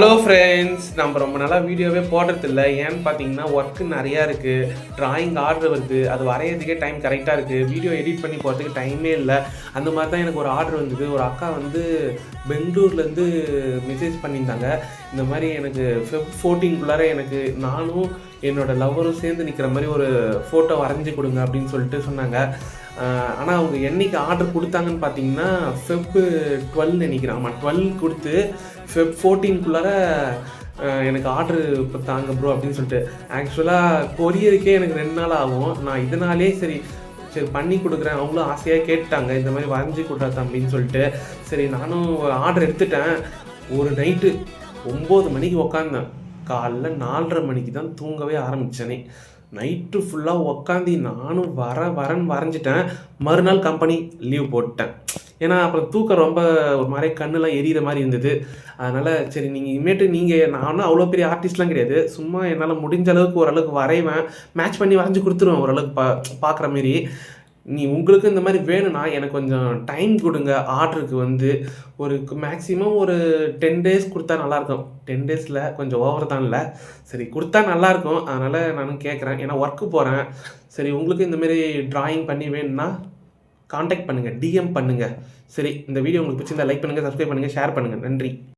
Hello friends, நம்ம ரொம்ப நாளாக வீடியோவே போடுறதில்ல. ஏன்னு பார்த்தீங்கன்னா ஒர்க்கு நிறையா இருக்குது. ட்ராயிங் ஆர்டர் வருது, அது வரையிறதுக்கே டைம் கரெக்டாக இருக்குது. வீடியோ எடிட் பண்ணி போகிறதுக்கு டைமே இல்லை. அந்த மாதிரி தான் எனக்கு ஒரு ஆர்டர் வந்தது. ஒரு அக்கா வந்து பெங்களூர்லேருந்து மெசேஜ் பண்ணியிருந்தாங்க. இந்த மாதிரி எனக்கு Feb 14 எனக்கு நானும் என்னோடய லவ்வரும் சேர்ந்து நிற்கிற மாதிரி ஒரு ஃபோட்டோ வரைஞ்சி கொடுங்க அப்படின்னு சொல்லிட்டு சொன்னாங்க. ஆனால் அவங்க என்றைக்கு ஆர்டர் கொடுத்தாங்கன்னு பார்த்தீங்கன்னா Feb 12 நினைக்கிறேன். ஆமாம், 12 கொடுத்து Feb 14 எனக்கு ஆர்டரு இப்போ தாங்க ப்ரோ அப்படின்னு சொல்லிட்டு. ஆக்சுவலாக கொரியருக்கே எனக்கு 2 நாள் ஆகும். நான் இதனாலே சரி பண்ணி கொடுக்குறேன். அவங்களும் ஆசையாக கேட்டாங்க, இந்த மாதிரி வரைஞ்சி கொடுறா தம்பின்னு சொல்லிட்டு. சரி நானும் ஆர்டர் எடுத்துட்டேன். ஒரு நைட்டு 9 மணிக்கு உக்காந்தேன். காலைல 4:30 மணிக்கு தான் தூங்கவே ஆரம்பித்தேனே. நைட்டு ஃபுல்லாக உக்காந்தி நானும் வரேன்னு வரைஞ்சிட்டேன். மறுநாள் கம்பெனி லீவ் போட்டேன். ஏன்னா அப்புறம் தூக்கம் ரொம்ப ஒரு மாதிரி கண்ணெலாம் எரியிற மாதிரி இருந்தது. அதனால் சரி நீங்கள் நானும் அவ்வளோ பெரிய ஆர்டிஸ்ட்லாம் கிடையாது. சும்மா என்னால் முடிஞ்ச அளவுக்கு ஓரளவுக்கு வரைவேன். மேட்ச் பண்ணி வரைஞ்சி கொடுத்துருவேன் ஓரளவுக்கு பார்க்குற மாரி. உங்களுக்கு இந்த மாதிரி வேணும்னா எனக்கு கொஞ்சம் டைம் கொடுங்க. ஆர்டருக்கு வந்து ஒரு மேக்ஸிமம் ஒரு 10 டேஸ் கொடுத்தா நல்லாயிருக்கும். 10 டேஸில் கொஞ்சம் ஓவர் தான் இல்லை, சரி கொடுத்தா நல்லாயிருக்கும். அதனால் நானும் கேட்குறேன், ஏன்னா ஒர்க்கு போகிறேன். சரி உங்களுக்கு இந்தமாரி ட்ராயிங் பண்ணி வேணும்னா காண்டாக்ட் பண்ணுங்கள், டிஎம் பண்ணுங்கள். சரி, இந்த வீடியோ உங்களுக்கு பிடிச்சிருந்தா லைக் பண்ணுங்கள், சப்ஸ்கிரைப் பண்ணுங்கள், ஷேர் பண்ணுங்கள். நன்றி.